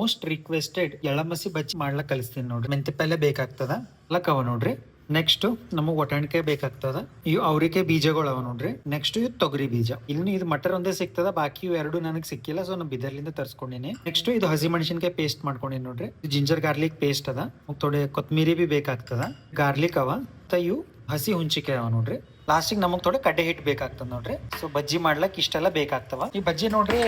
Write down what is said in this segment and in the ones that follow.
Most requested ಎಳಮಸಿ ಬಜ್ಜಿ ಮಾಡ್ಲಕ್ ಕಲಿಸ್ತೀನಿ ನೋಡ್ರಿ. ಮೆಂತಿ ಪಲ್ಯ ಬೇಕಾಗ್ತದ, ಲಕ್ಕವ ನೋಡ್ರಿ. ನೆಕ್ಸ್ಟ್ ನಮಗ್ ಒಟಣಿಕೆ ಬೇಕಾಗ್ತದ, ಇವು ಅವ್ರಿಕೆ ಬೀಜಗಳು ಅವ ನೋಡ್ರಿ. ನೆಕ್ಸ್ಟ್ ಇವ್ ತೊಗರಿ ಬೀಜ. ಇಲ್ಲಿ ಇದು ಮಟರ್ ಒಂದೇ ಸಿಗ್ತದ, ಬಾಕಿ ಇವು ಎರಡು ನನಗೆ ಸಿಕ್ಕಿಲ್ಲ, ಸೊ ನಾನು ಬಿದರ್ಲಿಂದ ತರ್ಸ್ಕೊಂಡಿನಿ. ನೆಕ್ಸ್ಟ್ ಇದು ಹಸಿ ಮೆಣಸಿನ್ಕಾಯಿ ಪೇಸ್ಟ್ ಮಾಡ್ಕೊಂಡಿನಿ ನೋಡ್ರಿ. ಜಿಂಜರ್ ಗಾರ್ಲಿಕ್ ಪೇಸ್ಟ್ ಅದ, ಥೋಡೆ ಕೊತ್ಮೀರಿ ಬಿ ಬೇಕಾಗ್ತದ, ಗಾರ್ಲಿಕ್ ಅವ, ಇವು ಹಸಿ ಹುಂಚಿಕಾಯಿ ಅವ ನೋಡ್ರಿ. ಲಾಸ್ಟಿಗೆ ನಮಗ್ ಥೋಡೆ ಕಡ್ಡೆ ಹಿಟ್ಟು ಬೇಕಾಗ್ತದ ನೋಡ್ರಿ. ಸೊ ಬಜ್ಜಿ ಮಾಡ್ಲಕ್ ಇಷ್ಟೆಲ್ಲ ಬೇಕಾಗ್ತವ. ಈ ಬಜ್ಜಿ ನೋಡ್ರಿ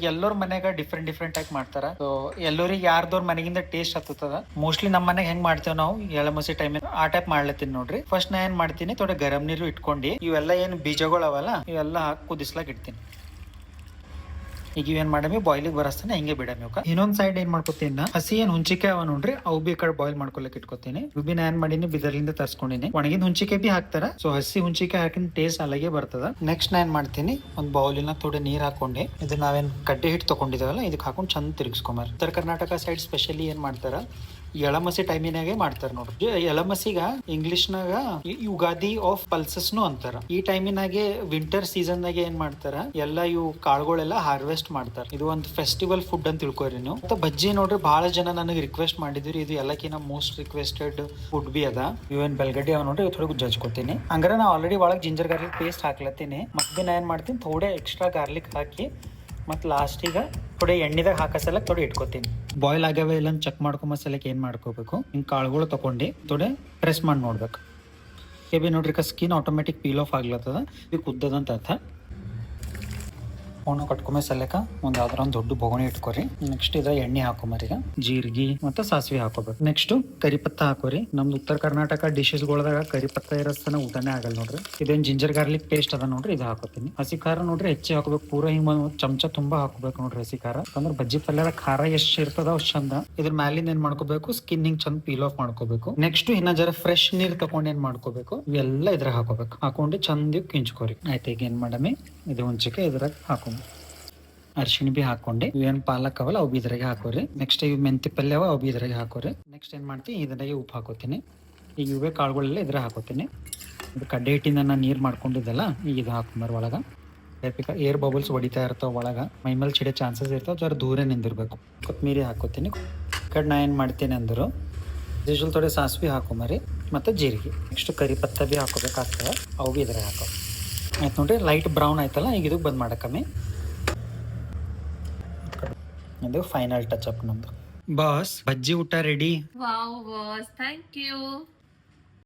ಎಲ್ಲೋರ್ ಮನ್ಯಾಗ ಡಿಫ್ರೆಂಟ್ ಆಗಿ ಮಾಡ್ತಾರ. ಸೊ ಎಲ್ಲರಿಗೆ ಯಾರ್ದವ್ರ ಮನೆಗಿಂದ ಟೇಸ್ಟ್ ಹತ್ತದ. ಮೋಸ್ಟ್ಲಿ ನಮ್ಮ ಮನೆಗೆ ಹೆಂಗ್ ಮಾಡ್ತೇವೆ ನಾವು ಎಳಮಸಿ ಟೈಮ್ ಆ ಟೈಪ್ ಮಾಡ್ಲತ್ತೀನಿ ನೋಡ್ರಿ. ಫಸ್ಟ್ ನಾ ಏನ್ ಮಾಡ್ತೀನಿ, ಥೋಡೆ ಗರಂ ನೀರು ಇಟ್ಕೊಂಡು ಇವೆಲ್ಲ ಏನ್ ಬೀಜಗಳು ಅವಲ್ಲ ಇವೆಲ್ಲ ಹಾಕಿ ಕುದಿಸ್ಲಾಕ್ ಇಡ್ತೀನಿ. ಈಗ ಇವೇನ್ ಮಾಡಮಿ ಬಾಯ್ಲಿಗೆ ಬರಸ್ತಾನೆ ಹಿಂಗೆ ಬಿಡಮಿ. ಇನ್ನೊಂದ್ ಸೈಡ್ ಏನ್ ಮಾಡ್ಕೊತೀನಿ, ಹಸಿ ಏನ್ ಹುಂಚಿಕಾಯಿ ಅವ ನೋಡ್ರಿ, ಅವು ಬಿ ಕಡೆ ಬಾಯ್ಲ್ ಮಾಡ್ಕೊಳಕ್ ಇಟ್ಕೊತೀನಿ. ಇವು ಬಿ ನಾ ಏನ್ ಮಾಡೀನಿ ಬಿದರ್ಲಿಂದ ತರ್ಸ್ಕೊಂಡಿನಿ. ಒಣಗಿನ ಹುಂಚಿಕಾಯಿ ಬಿ ಹಾಕ್ತಾರ, ಸೊ ಹಸಿ ಹುಂಚಿಕಾಯಿ ಹಾಕಿನ ಟೇಸ್ಟ್ ಅಲ್ಲಿಗೆ ಬರ್ತದ. ನೆಕ್ಸ್ಟ್ ನಾ ಏನ್ ಮಾಡ್ತೀನಿ, ಒಂದ್ ಬೌಲಿನ ಥೋಡೆ ನೀರ್ ಹಾಕೊಂಡೆ ಇದು ನಾವೇನ್ ಕಡ್ಡೆ ಹಿಟ್ಟು ತಗೊಂಡಿದೇವಲ್ಲ ಇದಕ್ಕೆ ಹಾಕೊಂಡು ಚಂದ ತಿರುಗಿಸ್ಕೊಂಬಾರ. ಉತ್ತರ ಕರ್ನಾಟಕ ಸೈಡ್ ಸ್ಪೆಷಲಿ ಏನ್ ಮಾಡ್ತಾರ, ಎಳಮಸಿ ಟೈಮಿನಾಗೆ ಮಾಡ್ತಾರ ನೋಡ್ರಿ. ಎಳಮಸಿಗ ಇಂಗ್ಲಿಷ್ನಾಗ ಯುಗಾದಿ ಆಫ್ ಪಲ್ಸಸ್ ನು ಅಂತಾರ. ಈ ಟೈಮಿನಾಗೆ ವಿಂಟರ್ ಸೀಸನ್ ನಾಗೆ ಏನ್ ಮಾಡ್ತಾರ, ಎಲ್ಲ ಇವು ಕಾಳುಗಳೆಲ್ಲ ಹಾರ್ವೆಸ್ಟ್ ಮಾಡ್ತಾರ. ಇದು ಒಂದು ಫೆಸ್ಟಿವಲ್ ಫುಡ್ ಅಂತ ತಿಳ್ಕೊರಿ ನೀವು. ಮತ್ತೆ ಬಜ್ಜಿ ನೋಡ್ರಿ ಬಹಳ ಜನ ನನಗೆ ರಿಕ್ವೆಸ್ಟ್ ಮಾಡಿದ್ರಿ, ಇದು ಎಲ್ಲಕ್ಕಿಂತ ಮೋಸ್ಟ್ ರಿಕ್ವೆಸ್ಟೆಡ್ ಫುಡ್ ಬಿ ಅದ. ಇವನ್ ಬೆಲ್ಗಡ್ಡಿ ಅವ ನೋಡ್ರಿ, ಥೋಡೆ ಜಜ್ಕೊತೀನಿ. ಹಂಗಾರೆ ನಾ ಆಲ್ರೆಡಿ ಒಳಗೆ ಜಿಂಜರ್ ಗಾರ್ಲಿಕ್ ಪೇಸ್ಟ್ ಹಾಕ್ಲತ್ತೀನಿ. ಮತ್ತೆ ನಾ ಏನ್ ಮಾಡ್ತೀನಿ, ಥೋಡೆ ಎಕ್ಸ್ಟ್ರಾ ಗಾರ್ಲಿಕ್ ಹಾಕಿ ಮತ್ತು ಲಾಸ್ಟಿಗೆ ಥೋಡೆ ಎಣ್ಣೆದಾಗ ಹಾಕಸಲಕ್ ಥೋಡೆ ಇಟ್ಕೋತೀನಿ. ಬಾಯ್ಲ್ ಆಗ್ಯಾವ ಇಲ್ಲ ಚೆಕ್ ಮಾಡ್ಕೊಂಬಸಲಕ್ ಏನು ಮಾಡ್ಕೋಬೇಕು, ಹಿಂಗೆ ಕಾಳುಗಳು ತೊಗೊಂಡು ಥೋಡೆ ಪ್ರೆಸ್ ಮಾಡಿ ನೋಡ್ಬೇಕು. ಬಿ ನೋಡ್ರಿ ಸ್ಕಿನ್ ಆಟೋಮೆಟಿಕ್ ಪೀಲ್ ಆಫ್ ಆಗ್ಲತ್ತದ, ಇದು ಕುದ್ದದಂತ ಅರ್ಥ. ಫೋನ್ ಕಟ್ಕೊಂಬ ಸಲಕ ಒಂದು ಯಾವ್ದಾರ ಒಂದು ದೊಡ್ಡ ಬೊಗಣಿ ಇಟ್ಕೋರಿ. ನೆಕ್ಸ್ಟ್ ಇದ್ರ ಎಣ್ಣೆ ಹಾಕೊಂಬರೀಗ ಜೀರಿಗೆ ಮತ್ತೆ ಸಾಸಿವೆ ಹಾಕೋಬೇಕು. ನೆಕ್ಸ್ಟ್ ಕರಿಪತ್ತ ಹಾಕೋರಿ. ನಮ್ದು ಉತ್ತರ ಕರ್ನಾಟಕ ಡಿಶಸ್ಗಳದಾಗ ಕರಿಪತ್ತ ಇರೋಸ್ತನ ಊಟನೇ ಆಗಲ್ಲ ನೋಡ್ರಿ. ಇದೇನ್ ಜಿಂಜರ್ ಗಾರ್ಲಿಕ್ ಪೇಸ್ಟ್ ಅದ ನೋಡ್ರಿ, ಇದು ಹಾಕೋತೀನಿ. ಹಸಿ ಖಾರ ನೋಡ್ರಿ ಹೆಚ್ಚಿ ಹಾಕೋಬೇಕು, ಪೂರಾ ಹಿಂಗ್ ಚಮಚ ತುಂಬಾ ಹಾಕೋಬೇಕು ನೋಡ್ರಿ ಹಸಿ ಖಾರ. ಯಾಕಂದ್ರೆ ಬಜ್ಜಿ ಪಲ್ಯದ ಖಾರ ಎಷ್ಟು ಇರ್ತದ ಅಷ್ಟು ಚಂದ. ಇದ್ರ ಮ್ಯಾಲಿಂದ ಏನ್ ಮಾಡ್ಕೋಬೇಕು, ಸ್ಕಿನ್ ಹಿಂಗ್ ಚಂದ ಪೀಲ್ ಆಫ್ ಮಾಡ್ಕೋಬೇಕು. ನೆಕ್ಸ್ಟ್ ಇನ್ನ ಜರ ಫ್ರೆಶ್ ನೀರ್ ತಗೊಂಡ್ ಏನ್ ಮಾಡ್ಕೋಬೇಕು, ಇವೆಲ್ಲ ಇದ್ರ ಹಾಕೋಬೇಕು. ಹಾಕೊಂಡು ಚಂದ ಕಿಂಚ್ಕೋರಿ. ಆಯ್ತು, ಈಗ ಏನ್ ಮಾಡಮಿ, ಇದು ಹುಂಚಿಕೆ ಇದ್ರಾಗ ಹಾಕೊಂಡ್ ಅರ್ಶಿಣ ಬಿ ಹಾಕೊಂಡೆ. ಇವೇನ್ ಪಾಲಕ್ ಅವಲ್ಲ ಅವು ಇದ್ರಾಗೆ ಹಾಕೋರಿ. ನೆಕ್ಸ್ಟ್ ಇವ್ ಮೆಂತಿ ಪಲ್ಯ ಅವ ಅವು ಇದ್ರಾಗೆ ಹಾಕೋರಿ. ನೆಕ್ಸ್ಟ್ ಏನ್ ಮಾಡ್ತೀನಿ, ಇದ್ರಾಗೆ ಉಪ್ಪು ಹಾಕೋತೀನಿ. ಈಗ ಇವೇ ಕಾಳುಗಳೆಲ್ಲ ಇದ್ರ ಹಾಕೋತೀನಿ. ಇದು ಕಡ್ಡೆ ಹಿಟ್ಟಿಂದ ನಾನು ನೀರು ಮಾಡ್ಕೊಂಡಿದ್ದಲ್ಲ, ಈಗ ಇದು ಹಾಕೊಂಬರ್ ಒಳಗ. ಏರ್ ಬಬಲ್ಸ್ ಹೊಡಿತಾ ಇರ್ತಾವ ಒಳಗ, ಮೈಮೇಲೆ ಚಿಡೆ ಚಾನ್ಸಸ್ ಇರ್ತಾವ, ಜರ ದೂರ ನಿಂದಿರ್ಬೇಕು. ಕೊತ್ಮೀರಿ ಹಾಕೋತೀನಿ. ಕಡೆ ನಾ ಏನು ಮಾಡ್ತೀನಿ ಅಂದರು ಯೂಶಲ್ ಥೋಡೆ ಸಾಸಿವೆ ಹಾಕೊಂಬರಿ ಮತ್ತು ಜೀರಿಗೆ. ನೆಕ್ಸ್ಟ್ ಕರಿಪತ್ತ ಬಿ ಹಾಕೋಬೇಕಾಗ್ತದೆ, ಅವು ಬಿ ಇದ್ರಾಗ ಹಾಕೋ. ಆಯ್ತು ನೋಡ್ರಿ, ಲೈಟ್ ಬ್ರೌನ್ ಆಯ್ತಲ್ಲ, ಈಗ ಇದಕ್ಕೆ ಬಂದ್ ಮಾಡಕ್ಕಮ್ಮಿ. ಇದು ಫೈನಲ್ ಟಚ್ ಅಪ್ ನಮ್ದು. ಬಾಸ್ ಬಜ್ಜಿ ಊಟ ready. Wow boss, thank you.